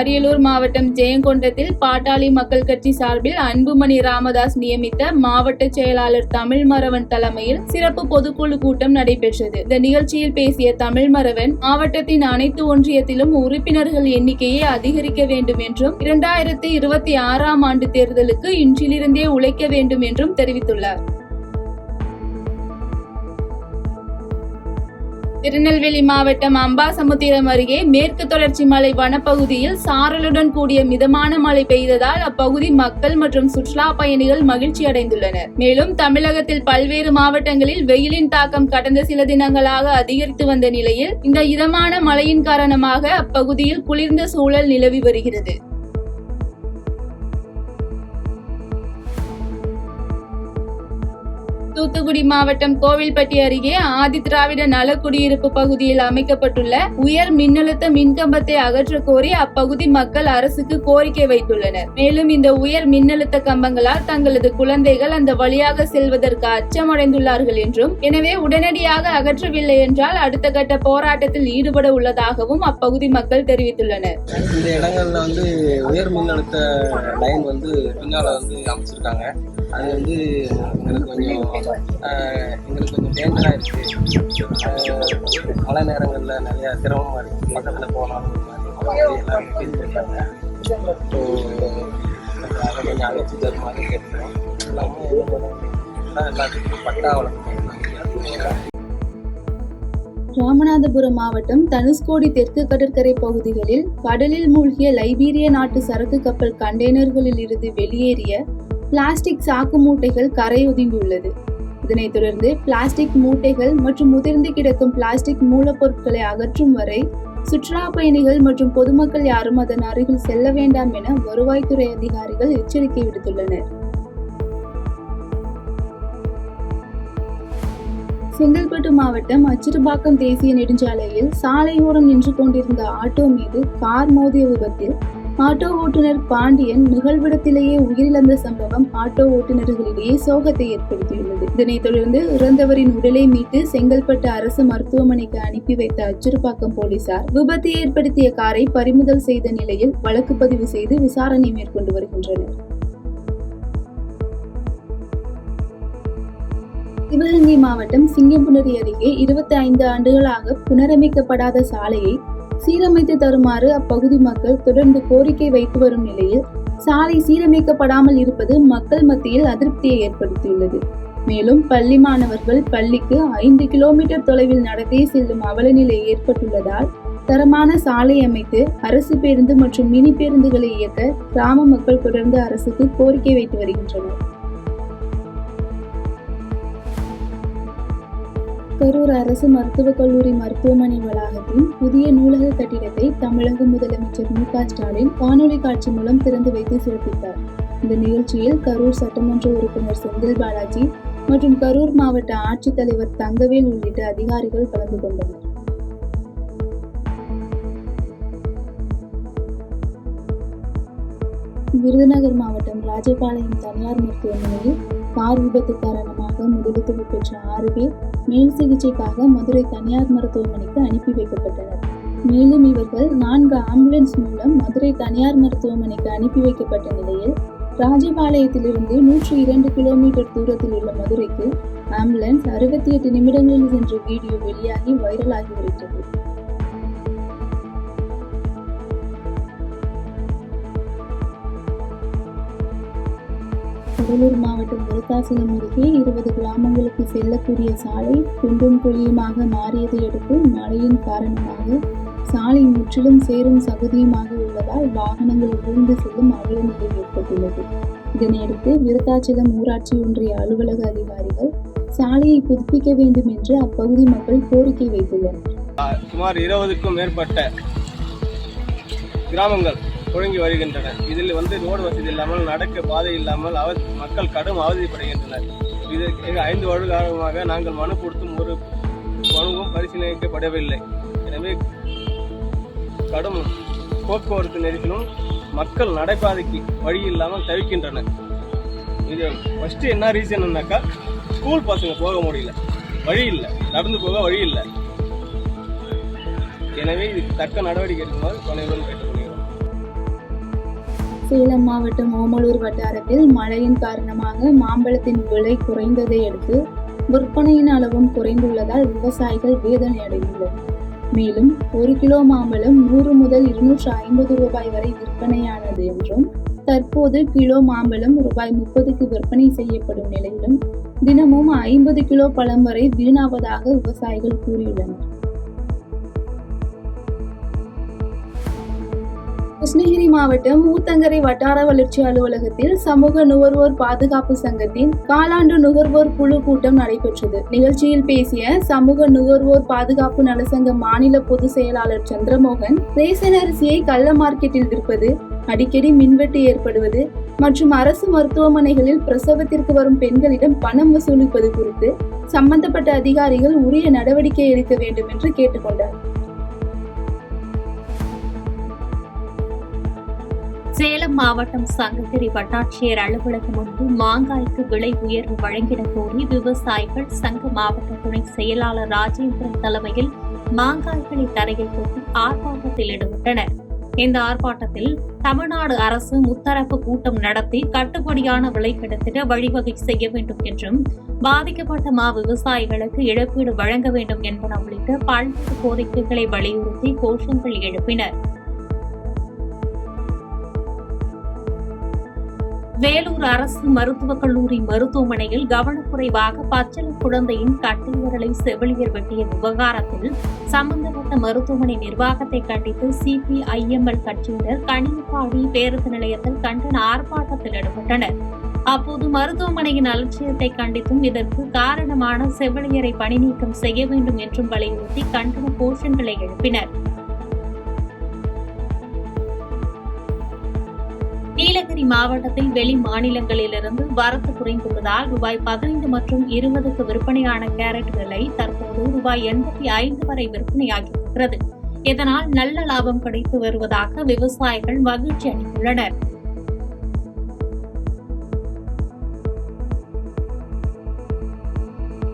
அரியலூர் மாவட்டம் ஜெயங்கொண்டத்தில் பாட்டாளி மக்கள் கட்சி சார்பில் அன்புமணி ராமதாஸ் நியமித்த மாவட்ட செயலாளர் தமிழ்மறவன் தலைமையில் சிறப்பு பொதுக்குழு கூட்டம் நடைபெற்றது. இந்த நிகழ்ச்சியில் பேசிய தமிழ்மறவன், மாவட்டத்தின் அனைத்து ஒன்றியத்திலும் உறுப்பினர்கள் எண்ணிக்கையை அதிகரிக்க வேண்டும் என்றும் 2026ஆம் ஆண்டு தேர்தலுக்கு இன்றிலிருந்தே உழைக்க வேண்டும் என்றும் தெரிவித்துள்ளார். திருநெல்வேலி மாவட்டம் அம்பாசமுத்திரம் அருகே மேற்கு தொடர்ச்சி மலை வனப்பகுதியில் சாரலுடன் கூடிய மிதமான மழை பெய்ததால் அப்பகுதி மக்கள் மற்றும் சுற்றுலா பயணிகள் மகிழ்ச்சி அடைந்துள்ளனர். மேலும் தமிழகத்தில் பல்வேறு மாவட்டங்களில் வெயிலின் தாக்கம் கடந்த சில தினங்களாக அதிகரித்து வந்த நிலையில் இந்த இதமான மழையின் காரணமாக அப்பகுதியில் குளிர்ந்த சூழல் நிலவி வருகிறது. தூத்துக்குடி மாவட்டம் கோவில்பட்டி அருகே ஆதிதிராவிட நல குடியிருப்பு பகுதியில் அமைக்கப்பட்டுள்ள உயர் மின்னழுத்த மின்கம்பத்தை அகற்ற கோரி அப்பகுதி மக்கள் அரசுக்கு கோரிக்கை வைத்துள்ளனர். மேலும் இந்த உயர் மின்னழுத்த கம்பங்களால் தங்களது குழந்தைகள் அந்த வழியாக செல்வதற்கு அச்சமடைந்துள்ளார்கள் என்றும், எனவே உடனடியாக அகற்றவில்லை என்றால் அடுத்த கட்ட போராட்டத்தில் ஈடுபட உள்ளதாகவும் அப்பகுதி மக்கள் தெரிவித்துள்ளனர். இந்த இடங்கள்ல உயர் மின்னழுத்த லைன் பின்னால அமைச்சிருக்காங்க. அது எங்களுக்கு கொஞ்சம் டேஞ்சரா இருக்கு. மழை நேரங்கள்ல நிறைய சிரமமா இருக்கு. பக்கத்துல போனாலும் எல்லாரும் ஃபீல் பண்ணாங்க. அதை கொஞ்சம் அழைச்சி தரும் மாதிரி கேட்கிறோம். எல்லாத்துக்கும் பட்டா வழங்க. ராமநாதபுரம் மாவட்டம் தனுஷ்கோடி தெற்கு கடற்கரை பகுதிகளில் கடலில் மூழ்கிய லைபீரிய நாட்டு சரக்கு கப்பல் கண்டெய்னர்களில் இருந்து வெளியேறிய பிளாஸ்டிக் சாக்கு மூட்டைகள் கரை ஒதுங்கியுள்ளது. இதனைத் தொடர்ந்து பிளாஸ்டிக் மூட்டைகள் மற்றும் முதிர்ந்து கிடக்கும் பிளாஸ்டிக் மூலப்பொருட்களை அகற்றும் வரை சுற்றுலா பயணிகள் மற்றும் பொதுமக்கள் யாரும் அதன் அருகில் செல்ல வேண்டாம் என வருவாய்த்துறை அதிகாரிகள் எச்சரிக்கை விடுத்துள்ளனர். செங்கல்பட்டு மாவட்டம் அச்சிறுபாக்கம் தேசிய நெடுஞ்சாலையில் சாலையோரம் நின்று கொண்டிருந்த ஆட்டோ மீது கார் மோதிய விபத்தில் ஆட்டோ ஓட்டுநர் பாண்டியன் நிகழ்விடத்திலேயே உயிரிழந்த சம்பவம் ஆட்டோ ஓட்டுநர்களிடையே சோகத்தை ஏற்படுத்தியுள்ளது. இதனைத் தொடர்ந்து இறந்தவரின் உடலை மீட்டு செங்கல்பட்டு அரசு மருத்துவமனைக்கு அனுப்பி வைத்த அச்சிறுபாக்கம் போலீசார் விபத்தை ஏற்படுத்திய காரை பறிமுதல் செய்த நிலையில் வழக்கு பதிவு செய்து விசாரணை மேற்கொண்டு வருகின்றனர். சிவகங்கை மாவட்டம் சிங்கம்புணரி அருகே 25 ஆண்டுகளாக புனரமைக்கப்படாத சாலையை சீரமைத்து தருமாறு அப்பகுதி மக்கள் தொடர்ந்து கோரிக்கை வைத்து வரும் நிலையில் சாலை சீரமைக்கப்படாமல் இருப்பது மக்கள் மத்தியில் அதிருப்தியை ஏற்படுத்தியுள்ளது. மேலும் பள்ளி மாணவர்கள் பள்ளிக்கு 5 கிலோமீட்டர் தொலைவில் நடந்தே செல்லும் அவலநிலை ஏற்பட்டுள்ளதால் தரமான சாலை அமைத்து அரசு பேருந்து மற்றும் மினி பேருந்துகளை இயக்க கிராம மக்கள் தொடர்ந்து அரசுக்கு கோரிக்கை வைத்து வருகின்றனர். கரூர் அரசு மருத்துவக் கல்லூரி மருத்துவமனை வளாகத்தின் புதிய நூலக கட்டிடத்தை தமிழக முதலமைச்சர் மு.க.ஸ்டாலின் காணொலி காட்சி மூலம் திறந்து வைத்து சிறப்பித்தார். இந்த நிகழ்ச்சியில் கரூர் சட்டமன்ற உறுப்பினர் செந்தில் பாலாஜி மற்றும் கரூர் மாவட்ட ஆட்சித்தலைவர் தங்கவேல் உள்ளிட்ட அதிகாரிகள் கலந்து கொண்டனர். விருதுநகர் மாவட்டம் ராஜபாளையம் தனியார் மருத்துவமனையில் கார் விபத்து காரணமாக முதலுதவி பெற்ற 6 பேர் மேல் சிகிச்சைக்காக மதுரை தனியார் மருத்துவமனைக்கு அனுப்பி வைக்கப்பட்டனர். மேலும் இவர்கள் 4 ஆம்புலன்ஸ் மூலம் மதுரை தனியார் மருத்துவமனைக்கு அனுப்பி வைக்கப்பட்ட நிலையில் ராஜபாளையத்திலிருந்து 102 கிலோமீட்டர் தூரத்தில் உள்ள மதுரைக்கு ஆம்புலன்ஸ் 68 நிமிடங்களில் சென்ற வீடியோ வெளியாகி வைரலாகி வருகிறது. கடலூர் மாவட்டம் விருத்தாசலம் அருகே 20 கிராமங்களுக்கு செல்லக்கூடிய சாலை குண்டும் குழியுமாக மாறியதை அடுத்து மழையின் காரணமாக சாலை முற்றிலும் சேரும் சகதியுமாக உள்ளதால் வாகனங்கள் விழுந்து செல்லும் அவலநிலை ஏற்பட்டுள்ளது. இதனையடுத்து விருத்தாச்சலம் ஊராட்சி ஒன்றிய அலுவலக அதிகாரிகள் சாலையை புதுப்பிக்க வேண்டும் என்று அப்பகுதி மக்கள் கோரிக்கை வைத்துள்ளனர். சுமார் 20க்கும் மேற்பட்ட கிராமங்கள் தொடங்கி வருகின்றன. இதில் ரோடு வசதி இல்லாமல் நடக்க பாதை இல்லாமல் மக்கள் கடும் அவதிப்படுகின்றனர். இது 5 வருட காலமாக நாங்கள் மனு கொடுத்தும் ஒரு மனுவும் பரிசீலிக்கப்படவில்லை. எனவே கடும் போக்குவரத்து நெரிசலும் மக்கள் நடைபாதைக்கு வழி இல்லாமல் தவிக்கின்றனர். இது ஃபர்ஸ்ட் என்ன ரீசன்னாக்கா, ஸ்கூல் பசங்க போக முடியல, வழி இல்லை, நடந்து போக வழி இல்லை. எனவே இதுக்கு தக்க நடவடிக்கை எடுக்குமாறு பணியுடன் கேட்டுக்கொள்கிறோம். சேலம் மாவட்டம் ஓமலூர் வட்டாரத்தில் மழையின் காரணமாக மாம்பழத்தின் விலை குறைந்ததை அடுத்து விற்பனையின் அளவும் குறைந்துள்ளதால் விவசாயிகள் வேதனை அடைந்துள்ளனர். மேலும் 1 கிலோ மாம்பழம் 100 முதல் 250 ரூபாய் வரை விற்பனையானது என்றும் தற்போது கிலோ மாம்பழம் ரூபாய் 30க்கு விற்பனை செய்யப்படும் நிலையிலும் தினமும் 50 கிலோ பழம் வரை வீணாவதாக விவசாயிகள் கூறியுள்ளனர். கிருஷ்ணகிரி மாவட்டம் ஊத்தங்கரை வட்டார வளர்ச்சி அலுவலகத்தில் சமூக நுகர்வோர் பாதுகாப்பு சங்கத்தின் காலாண்டு நுகர்வோர் குழு கூட்டம் நடைபெற்றது. நிகழ்ச்சியில் பேசிய சமூக நுகர்வோர் பாதுகாப்பு நலசங்க மாநில பொதுச் செயலாளர் சந்திரமோகன், ரேசன் அரிசியை கள்ள மார்க்கெட்டில் விற்பது, அடிக்கடி மின்வெட்டு ஏற்படுவது மற்றும் அரசு மருத்துவமனைகளில் பிரசவத்திற்கு வரும் பெண்களிடம் பணம் வசூலிப்பது குறித்து சம்பந்தப்பட்ட அதிகாரிகள் உரிய நடவடிக்கை எடுக்க வேண்டும் என்று கேட்டுக்கொண்டார். சேலம் மாவட்டம் சங்ககிரி வட்டாட்சியர் அலுவலகம் முன்பு மாங்காய்க்கு விலை உயர்வு வழங்கிடக் கோரி விவசாயிகள் சங்க மாவட்ட துணை செயலாளர் ராஜேந்திரன் தலைமையில் மாங்காய்களை தரையில் போட்டு ஆர்ப்பாட்டத்தில் ஈடுபட்டனர். இந்த ஆர்ப்பாட்டத்தில் தமிழ்நாடு அரசு முத்தரப்பு கூட்டம் நடத்தி கட்டுப்படியான விலை கிடைத்திட வழிவகை செய்ய வேண்டும் என்றும் பாதிக்கப்பட்ட விவசாயிகளுக்கு இழப்பீடு வழங்க வேண்டும் என்பன உள்ளிட்ட பல்வேறு கோரிக்கைகளை வலியுறுத்தி கோஷங்கள் எழுப்பினர். வேலூர் அரசு மருத்துவக் கல்லூரி மருத்துவமனையில் கவனக்குறைவாக பச்சிளம் குழந்தையின் கட்டை விரலை செவிலியர் வெட்டிய விவகாரத்தில் சம்பந்தப்பட்ட மருத்துவமனை நிர்வாகத்தை கண்டித்து CPIML கட்சியினர் கணிப்பாடி பேருந்து நிலையத்தில் கண்டன ஆர்ப்பாட்டத்தில் ஈடுபட்டனர். அப்போது மருத்துவமனையின் அலட்சியத்தை கண்டித்தும் இதற்கு காரணமான செவிலியரை பணி நீக்கம் செய்ய வேண்டும் என்றும் வலியுறுத்தி கண்டன கோஷங்களை எழுப்பினர். நீலகிரி மாவட்டத்தில் வெளி மாநிலங்களிலிருந்து வரத்து குறைந்துள்ளதால் ரூபாய் 15 மற்றும் 20க்கு விற்பனையான கேரட் விலை தற்போது ரூபாய் 85 வரை விற்பனையாகியிருக்கிறது. இதனால் நல்ல லாபம் கிடைத்து வருவதாக விவசாயிகள் மகிழ்ச்சி அடைந்துள்ளனர்.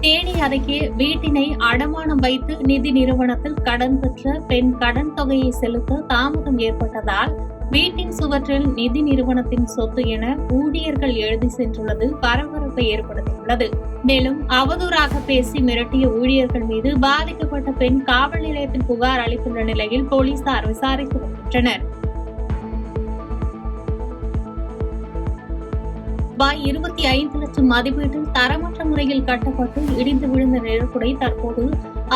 தேனி அருகே வீட்டினை அடமானம் வைத்து நிதி நிறுவனத்தில் கடன் பெற்ற பெண் கடன் தொகையை செலுத்த தாமதம் ஏற்பட்டதால் வீட்டின் சுவற்றில் நிதி நிறுவனத்தின் சொத்து என ஊழியர்கள் எழுதி சென்றுள்ளது பரபரப்பை ஏற்படுத்தியுள்ளது. மேலும் அவதூறாக பேசி மிரட்டிய ஊழியர்கள் மீது பாதிக்கப்பட்ட பெண் காவல் நிலையத்தில் புகார் அளித்துள்ள நிலையில் போலீசார் விசாரித்து வருகின்றனர். ரூபாய் 25 லட்சம் மதிப்பீட்டில் தரமற்ற முறையில் கட்டப்பட்டு இடிந்து விழுந்த நிழற்குடை தற்போது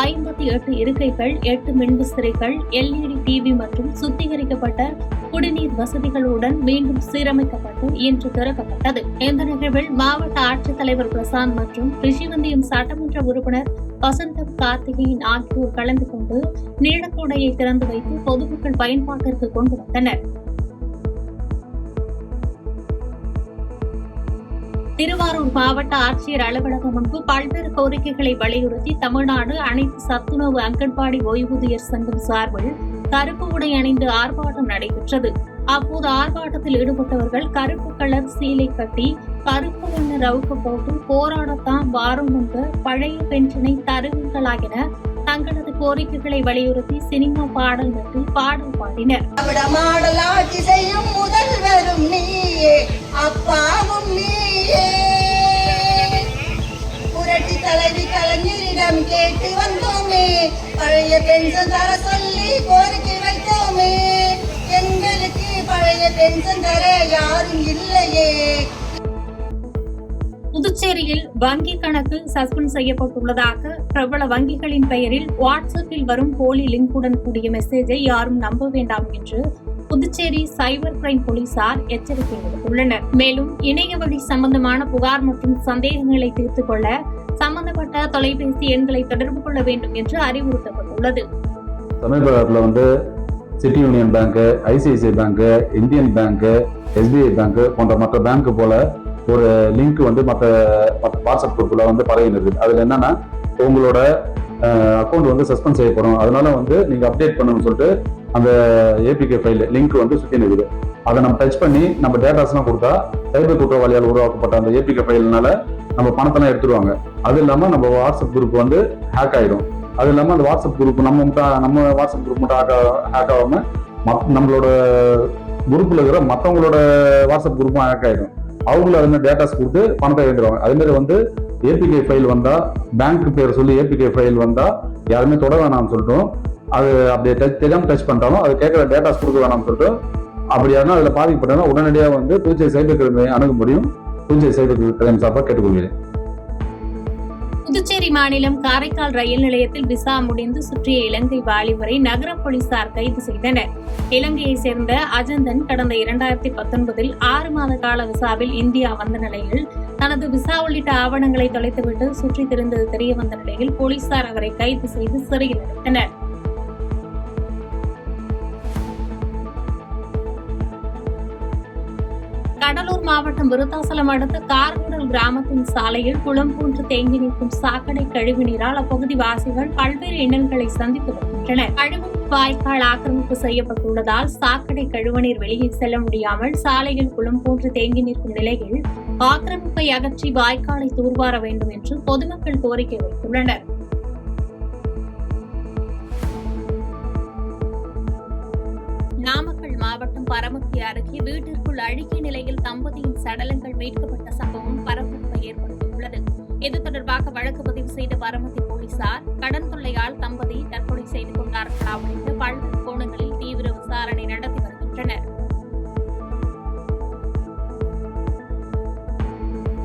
58 இருக்கைகள், 8 மின்விசிறிகள், LED டிவி மற்றும் சுத்திகரிக்கப்பட்ட குடிநீர் வசதிகளுடன் மீண்டும் சீரமைக்கப்பட்டு இன்று திறக்கப்பட்டது. இந்த நிகழ்வில் மாவட்ட ஆட்சித்தலைவர் பிரசாந்த் மற்றும் ரிஷிவந்தியம் சட்டமன்ற உறுப்பினர் வசந்தம் கார்த்திகேயன் ஆகியோர் கலந்து கொண்டு நீழற்குடையை திறந்து வைத்து பொதுமக்கள் பயன்பாட்டிற்கு கொண்டு வந்தனர். திருவாரூர் மாவட்ட ஆட்சியர் அலுவலகம் முன்பு பல்வேறு கோரிக்கைகளை வலியுறுத்தி தமிழ்நாடு அனைத்து சத்துணவு அங்கன்வாடி ஓய்வூதியர் சங்கம் சார்பில் கருப்பு உடை அணிந்து ஆர்ப்பாட்டம் நடைபெற்றது. அப்போது ஆர்ப்பாட்டத்தில் ஈடுபட்டவர்கள் கருப்பு கலர் சீலை கட்டி கருப்பு வண்ண ரவுக்கு போட்டு போராடத்தான் வாரம் முன்பு பழைய பென்ஷனை தருவீர்களாகின தங்களது கோரிக்கைகளை வலியுறுத்தி சினிமா பாடல் மற்றும் பாடல் பாடினர். புரட்சி தலைவி கலைஞரிடம் கேட்டு வந்தோமே, பழைய பென்ஷன் தர சொல்லி கோரிக்கை வைத்தோமே, எங்களுக்கு பழைய பென்ஷன் தர யாரும் இல்லையே. புதுச்சேரியில் வங்கி கணக்கு சஸ்பெண்ட் செய்யப்பட்டுள்ளதாக பிரபல வங்கிகளின் பெயரில் வாட்ஸ்அப்பில் வரும் போலி லிங்குடன் கூடிய மெசேஜை யாரும் நம்ப வேண்டாம் என்று புதுச்சேரி சைபர் கிரைம் போலீசார் எச்சரிக்கை விடுத்துள்ளனர். மேலும் இணைய வழி சம்பந்தமான புகார் மற்றும் சந்தேகங்களை தீர்த்துக் கொள்ள சம்பந்தப்பட்ட தொலைபேசி எண்களை தொடர்பு கொள்ள வேண்டும் என்று அறிவுறுத்தப்பட்டுள்ளது. சமீபத்தில் city union bank, ICICI bank, Indian bank, SBI bank போன்ற மற்ற பேங்க் போல ஒரு லிங்க் மற்ற வாட்ஸ்அப் குரூப்ல பரவினது. அதுல என்னன்னா உங்களோட அக்கௌண்ட் சஸ்பெண்ட் செய்யப்படும், அதனால நீங்க அப்டேட் பண்ணணும்னு சொல்லிட்டு அந்த APK ஃபைல் லிங்க் சுத்தி நிற்குது. அதை நம்ம டச் பண்ணி நம்ம டேட்டாஸ்லாம் கொடுத்தா சைபர் குற்றவாளியால் உருவாக்கப்பட்ட அந்த APK ஃபைல்னால நம்ம பணத்தெல்லாம் எடுத்துருவாங்க. அது இல்லாம நம்ம வாட்ஸ்அப் குரூப் ஹேக் ஆயிடும். அது இல்லாம அந்த வாட்ஸ்அப் குரூப் நம்ம வாட்ஸ்அப் குரூப் மட்டும் ஹேக் ஆகாம நம்மளோட குரூப்ல இருக்கிற மற்றவங்களோட வாட்ஸ்அப் குரூப்பும் ஹேக் ஆயிடும். அவங்களும் அது மாதிரி டேட்டாஸ் கொடுத்து பணத்தை எழுந்துருவாங்க. அதே மாதிரி வந்து ஏபிகே ஃபைல் வந்தா, பேங்க் பேர் சொல்லி ஏபிகே ஃபைல் வந்தா யாருமே தொட வேணாம்னு சொல்லிட்டோம். அது அப்படியே தெரியாம டச் பண்ணிட்டாலும் அது கேட்குற டேட்டாஸ் கொடுக்க வேணாம்னு சொல்லிட்டு அப்படி யாருன்னா அதில் பாதிக்கப்பட்டா உடனடியாக வந்து புதுச்சேரி சைபர் கிரைமை அணுக முடியும். புதுச்சேரி சைபர் கிரைம் சார்பாக கேட்டுக்கொள்கிறேன். புதுச்சேரி மாநிலம் காரைக்கால் ரயில் நிலையத்தில் விசா முடிந்து சுற்றிய இலங்கை வாலிபரை நகர போலீசார் கைது செய்தனர். இலங்கையை சேர்ந்த அஜந்தன் கடந்த 2019 6 மாத கால விசாவில் இந்தியா வந்த நிலையில் தனது விசா உள்ளிட்ட ஆவணங்களை தொலைத்துவிட்டு சுற்றித் திரிந்தது தெரிய வந்த நிலையில் போலீசார் அவரை கைது செய்து சிறையில் அடைத்தனர். கடலூர் மாவட்டம் விருத்தாசலம் அடுத்த கார்குடல் கிராமத்தின் சாலையில் குளம் போன்று தேங்கி நிற்கும் சாக்கடை கழிவு நீரால் அப்பகுதி வாசிகள் பல்வேறு இன்னல்களை சந்தித்து வருகின்றனர். கழிவுநீர் வாய்க்கால் ஆக்கிரமிப்பு செய்யப்பட்டுள்ளதால் சாக்கடை கழிவுநீர் வெளியே செல்ல முடியாமல் சாலையில் குளம் போன்று தேங்கி நிற்கும் நிலையில் ஆக்கிரமிப்பை அகற்றி வாய்க்காலை தூர்வார வேண்டும் என்று பொதுமக்கள் கோரிக்கை வைத்துள்ளனர். நாமக்கல் மாவட்டம் பரமத்தி அருகே வீட்டிற்குள் அழுகிய நிலையில் தம்பதியின் சடலங்கள் மீட்கப்பட்ட சம்பவம் பரபரப்பை ஏற்படுத்தியுள்ளது. இது தொடர்பாக வழக்கு பதிவு செய்த பரமத்தி போலீசார் கடன் தொல்லையால் தம்பதி தற்கொலை செய்து கொண்டார்களா உள்ளிட்ட பல்வேறு கோணங்களில் தீவிர விசாரணை நடத்தி வருகின்றனர்.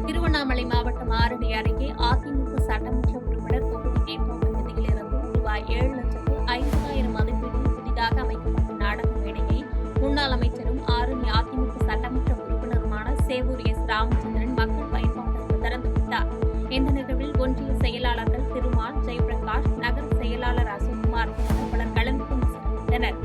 திருவண்ணாமலை மாவட்டம் ஆரணி அருகே அதிமுக சட்டமன்ற உறுப்பினர் தொகுதி மேம்பாட்டு நிதியிலிருந்து ரூபாய் 7,50,000 மதிப்பீட்டில் புதிதாக அமைக்கப்பட்ட நாடக மேடையை முன்னாள் அமைச்சரும் ஆரணி அதிமுக சட்டமன்ற உறுப்பினருமான சேவூர் எஸ். ராமச்சந்திரன் மக்கள் பயன்பாட்டிற்கு திறந்து வைத்தார். இந்த நிகழ்வில் ஒன்றிய செயலாளர்கள் திருமால், ஜெயபிரகாஷ், நகர செயலாளர் அசோக்குமார் உள்ளிட்ட பலர் கலந்து கொண்டு சிறப்பித்தனர்.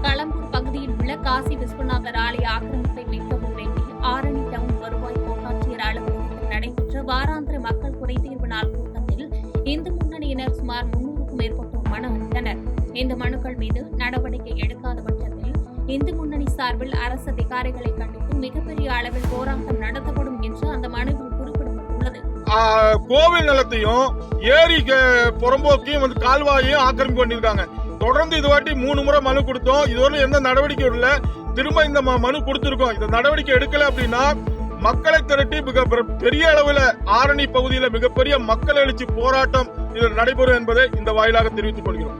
களம்பூர் பகுதியில் உள்ள காசி விஸ்வநாதர் ஆலய ஆக்கிரமிப்பை மீட்கவும் வேண்டி ஆரணி டவுன் வருவாய் கோட்டாட்சியர் அலுவலகத்தில் நடைபெற்ற வாராந்திர மக்கள் குறைதீர்வு நாள் கூட்டத்தில் இந்து முன்னணியினர் சுமார் 300க்கும் மேற்பட்டோர் மனு அளித்தனர். இந்த மனுக்கள் மீது நடவடிக்கை எடுக்காத பட்சத்தில் இந்து முன்னணி சார்பில் அரசு அதிகாரிகளை கண்டித்து மிகப்பெரிய அளவில் போராட்டம் நடத்தப்படும் என்று அந்த மனுவில் குறிப்பிடப்பட்டுள்ளது. கோவில் நிலத்தையும் ஏரி புறம்போக்கையும் வந்து கால்வாயையும் ஆக்கிரமிப்பு பண்ணிருக்காங்க. தொடர்ந்து இதுவாட்டி 3 முறை மனு கொடுத்தோம். இதுவரை எந்த நடவடிக்கை இல்லை. திரும்ப இந்த மனு கொடுத்திருக்கோம். இந்த நடவடிக்கை எடுக்கல அப்படின்னா மக்களை திரட்டி மிக பெரிய அளவில் ஆரணி பகுதியில் மிகப்பெரிய மக்கள் எழுச்சி போராட்டம் இதில் நடைபெறும் என்பதை இந்த வாயிலாக தெரிவித்துக் கொள்கிறோம்.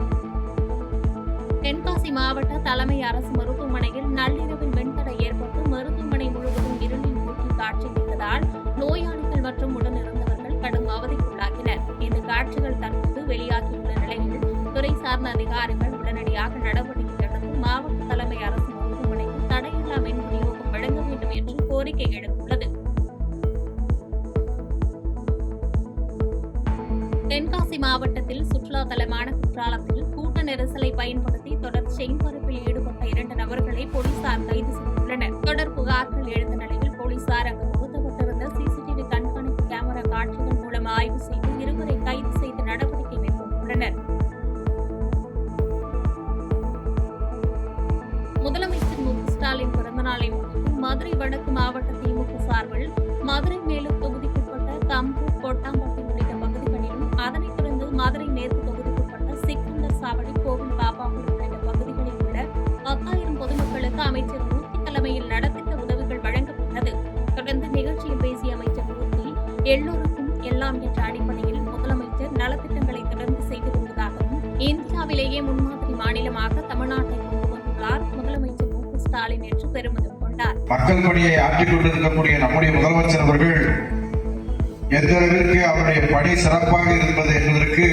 தென்காசி மாவட்ட தலைமை அரசு மருத்துவமனையில் நள்ளிரவில் மின்தடை ஏற்பட்டு மருத்துவமனை முழுவதும் இருளில் மூழ்கி காட்சியளித்ததால் நோயாளிகள் மற்றும் உடனிருந்தவர்கள் கடும் அவதிக்குள்ளாகினர். இந்த காட்சிகள் தற்போது வெளியாகியுள்ள நிலையில் துறை சார்ந்த அதிகாரிகள் உடனடியாக நடவடிக்கை எடுத்து மாவட்ட தலைமை அரசு மருத்துவமனைக்கு தடையில்லா மின் விநியோகம் வழங்க வேண்டும் என்று கோரிக்கை எழுந்துள்ளது. தென்காசி மாவட்டத்தில் சுற்றுலா தலமான குற்றாலத்தில் கூட்ட நெரிசலை பயன்படுத்தி தொடர் செயின் பறிப்பில் ஈடுபட்ட 2 நபர்களை போலீசார் கைது செய்துள்ளனர். தொடர் புகார்கள் எழுந்த நிலையில் போலீசார் அங்கு புகுத்தப்பட்டிருந்த சிசிடிவி கண்காணிப்பு கேமரா காட்சிகள் மூலம் ஆய்வு செய்து இருவரை கைது செய்து நடவடிக்கை மேற்கொண்டுள்ளனர். முதலமைச்சர் மு. ஸ்டாலின் பிறந்தநாளை முன்னிட்டு மதுரை வடக்கு மாவட்ட திமுக சார்பில் மதுரை மேலூர் தொகுதிக்குட்பட்ட கம்பூர், கொட்டாம்பட்டி உள்ளிட்ட பகுதிகளிலும் அதனைத் தொடர்ந்து மதுரை மேற்கு தொகுதிக்குட்பட்ட சிக்கந்தர் சாவடி, கோவில் பாப்பாவூர் உள்ளிட்ட பகுதிகளில் உள்ள 10,000 பொதுமக்களுக்கு அமைச்சர் மூர்த்தி தலைமையில் நலத்திட்ட உதவிகள் வழங்கப்பட்டது. தொடர்ந்து நிகழ்ச்சியில் பேசிய அமைச்சர் மூர்த்தி, எல்லோருக்கும் எல்லாம் என்ற அடிப்படையில் முதலமைச்சர் நலத்திட்டங்களை தொடர்ந்து செய்து வருவதாகவும் இந்தியாவிலேயே முன்மாதிரி மாநிலமாக தமிழ்நாட்டை கொண்டு வந்துள்ளார் முதலமைச்சர் மு. ஸ்டாலின் என்று பெருமிதம் கொண்டார். மக்கள் பணியை ஆற்றிக் கொண்டிருக்கக்கூடிய நம்முடைய முதலமைச்சர் அவர்கள் எந்த அளவிற்கு அவருடைய பணி சிறப்பாக இருந்தது என்பதற்கு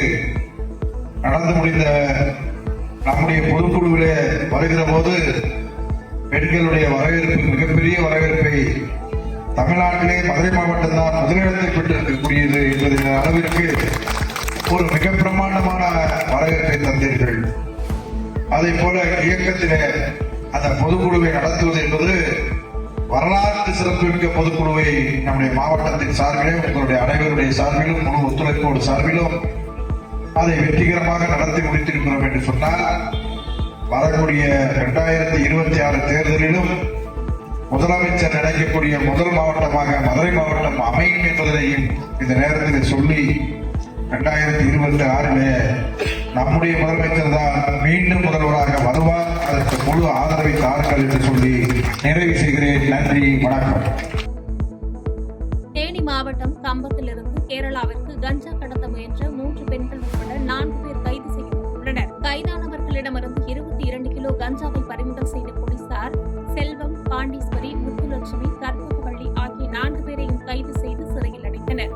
நடந்து முடிந்த நம்முடைய பொதுக்குழுவிலே வருகிற போது பெண்களுடைய வரவேற்பு, மிகப்பெரிய வரவேற்பை தமிழ்நாட்டிலே மதுரை மாவட்டம் தான் முதலிடத்தை பெற்றிருக்கக்கூடியது என்பதன் அளவிற்கு ஒரு மிக பிரமாண்டமான வரவேற்பை தந்தீர்கள். அதே போல இயக்கத்திலே அந்த பொதுக்குழுவை நடத்துவது என்பது வரலாற்று சிறப்புமிக்க பொதுக்குழுவை நம்முடைய மாவட்டத்தின் சார்பிலும் உங்களுடைய அனைவருடைய சார்பிலும் முழு ஒத்துழைப்போடு சார்பிலும் அதை வெற்றிகரமாக நடத்தி முடித்திருக்கிறோம் என்று சொன்னால் வரக்கூடிய 2026 தேர்தலிலும் முதலமைச்சர் நினைக்கக்கூடிய முதல் மாவட்டமாக மதுரை மாவட்டம் அமையும் என்பதனையும் இந்த நேரத்தில் சொல்லி 2026 நம்முடைய முதலமைச்சர் தான் மீண்டும் முதல்வராக வருவார். அதற்கு முழு ஆதரவை தாருங்கள் என்று சொல்லி நிறைவு செய்கிறேன். நன்றி, வணக்கம். தேனி மாவட்டம் கம்பத்திலிருந்து கேரளாவிற்கு கஞ்சா கடத்த முயன்ற 3 பெண்கள் உட்பட 4 பேர் கைது செய்யப்பட்டுள்ளனர். கைதானவர்களிடமிருந்து 22 கிலோ கஞ்சாவை பறிமுதல் செய்த போலீசார் செல்வம், பாண்டீஸ்வரி, முத்துலட்சுமி, கற்பகவள்ளி ஆகிய 4 பேரையும் கைது செய்து சிறையில் அடைத்தனர்.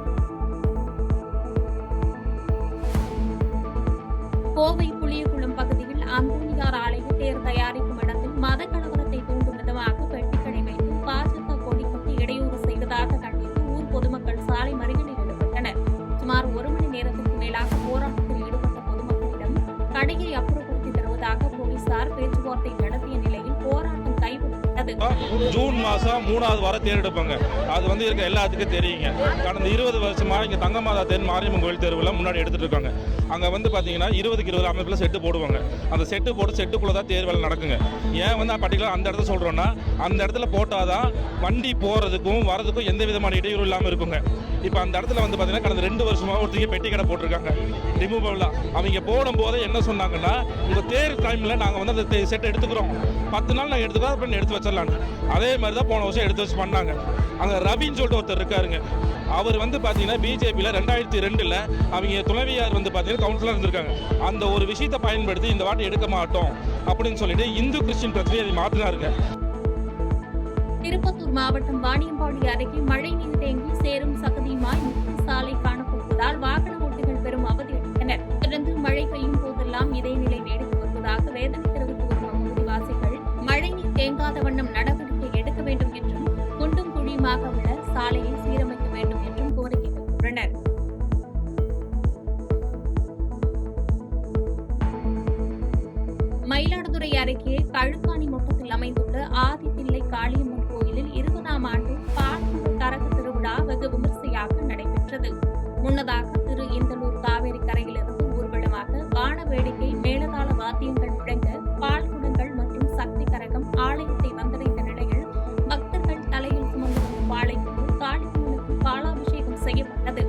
கோவை புளியகுளம் பகுதியில் அந்தோனியார் ஆலய தேர் தயாரிக்கும் இடத்தில் மத கலவரத்தை தூண்டும் விதமாக பெட்டிக்கடை வைத்து பாஜக கொடி கட்டி இடையூறு செய்ததாக கண்டித்து ஊர் பொதுமக்கள் சாலை மறியலில் ஈடுபட்டனர். சுமார் 1 மணி நேரத்திற்கு மேலாக போராட்டத்தில் ஈடுபட்ட பொதுமக்களிடம் கடையை அப்புறப்படுத்தி தருவதாக போலீசார் பேச்சுவார்த்தை நடத்திய நிலையில் போராட்டம் கைவிடப்பட்டது. ஜூன் மாசம் 3வது வாரம் தேர் எடுப்பாங்க. அது இருக்க எல்லாத்துக்கும் தெரியுங்க. கடந்த 20 வருஷமா இங்க தங்கமாதா தேர் மாரியம்மன் கோயில் தெருவில் முன்னாடி எடுத்துட்டு இருக்காங்க. அங்க பாத்தீங்கன்னா 20க்கு 20 அமைப்புல செட்டு போடுவாங்க. அந்த செட்டு போட்டு செட்டுக்குள்ளதான் தேர் வேலை நடக்குங்க. ஏன் பர்டிகுலர் அந்த இடத்துல சொல்றோம்னா, அந்த இடத்துல போட்டாதான் வண்டி போறதுக்கும் வரதுக்கும் எந்த விதமான இடையூறு இல்லாம இருக்குங்க. இப்ப அந்த இடத்துல பாத்தீங்கன்னா கடந்த 2 வருஷமா ஒருத்தங்க பெட்டி கடை போட்டிருக்காங்க ரிமூவபிளா. அவங்க போடும் போது என்ன சொன்னாங்கன்னா, உங்க தேர் டைம்ல நாங்க அந்த செட்டை எடுத்துக்கிறோம், 10 நாள் நாங்க எடுத்துக்கிறோம், அப்புறம் எடுத்து வச்சிடலாம். அதே மாதிரிதான் போன வருஷம் எடுத்து வச்சு பண்ணாங்க. அங்க ரவின்னு சொல்லிட்டு ஒருத்தர் இருக்காருங்க. அவர் பாத்தீங்கன்னா பிஜேபியில 2002ல் அவங்க துணைவியார் பாத்தீங்கன்னா கவுன்சிலர் இருந்திருக்காங்க. அந்த ஒரு விஷயத்தை பயன்படுத்தி இந்த வாட்டி எடுக்க மாட்டோம் அப்படின்னு சொல்லிட்டு இந்து கிறிஸ்டின் பிரச்சனையை அதை மாத்தினாருங்க. திருப்பத்தூர் மாவட்டம் வாணியம்பாடி அருகே மழை நீர் தேங்கி சேரும் சகதியுமாய் முக்கிய சாலை காணப்படுவதால் வாகன ஓட்டிகள் பெரும் அவதியடைந்தனர். தொடர்ந்து மழை பெய்யும் போதெல்லாம் இதே நிலை நீடித்து வருவதாக வேதனை தெரிவித்து வரும் அப்பகுதிவாசிகள் மழை நீர் தேங்காத வண்ணம் நடவடிக்கை எடுக்க வேண்டும் என்றும் குண்டும் குழியுமாக உள்ள சாலையை சீரமைக்க வேண்டும் என்றும் கோரிக்கை விடுத்துள்ளனர். மயிலாடுதுறை அருகே கழுக்காணி மொட்டத்தில் அமைந்துள்ள ஆதிப்பிள்ளை காளியம்மன் கோயிலில் 20ஆம் ஆண்டு பால்குட கரக திருவிழா வெகு விமர்சையாக நடைபெற்றது. முன்னதாக திரு இந்தலூர் காவேரி கரையிலிருந்து ஊர்வலமாக வான வேடிக்கை, மேளதாள வாத்தியங்கள் முழங்க பால்குடங்கள் மற்றும் சக்தி கரகம் ஆலயத்தை வந்தடைந்த நிலையில் பக்தர்கள் தலையில் சுமந்து வந்த பாலை கொண்டு காளியம்மனுக்கு பாலாபிஷேகம் செய்யப்பட்டது.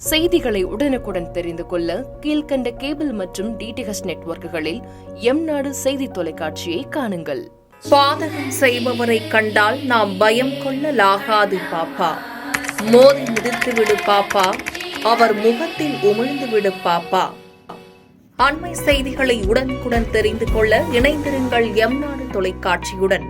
செய்திகளை உடனுக்குடன் தெரிந்து கொள்ள கீழ்கண்ட கேபிள் மற்றும் டிடிஎச் நெட்வொர்க்குகளில் எம்நாடு செய்தி தொலைக்காட்சியை காணுங்கள். பாதகம் செய்பவரை கண்டால் நாம் பயம் கொள்ளலாகாது பாப்பா. மோதி மிதித்து விடு பாப்பா, அவர் முகத்தில் உமிழ்ந்து விடு பாப்பா. அண்மை செய்திகளை உடனுக்குடன் தெரிந்து கொள்ள இணைந்திருங்கள் எம்நாடு தொலைக்காட்சியுடன்.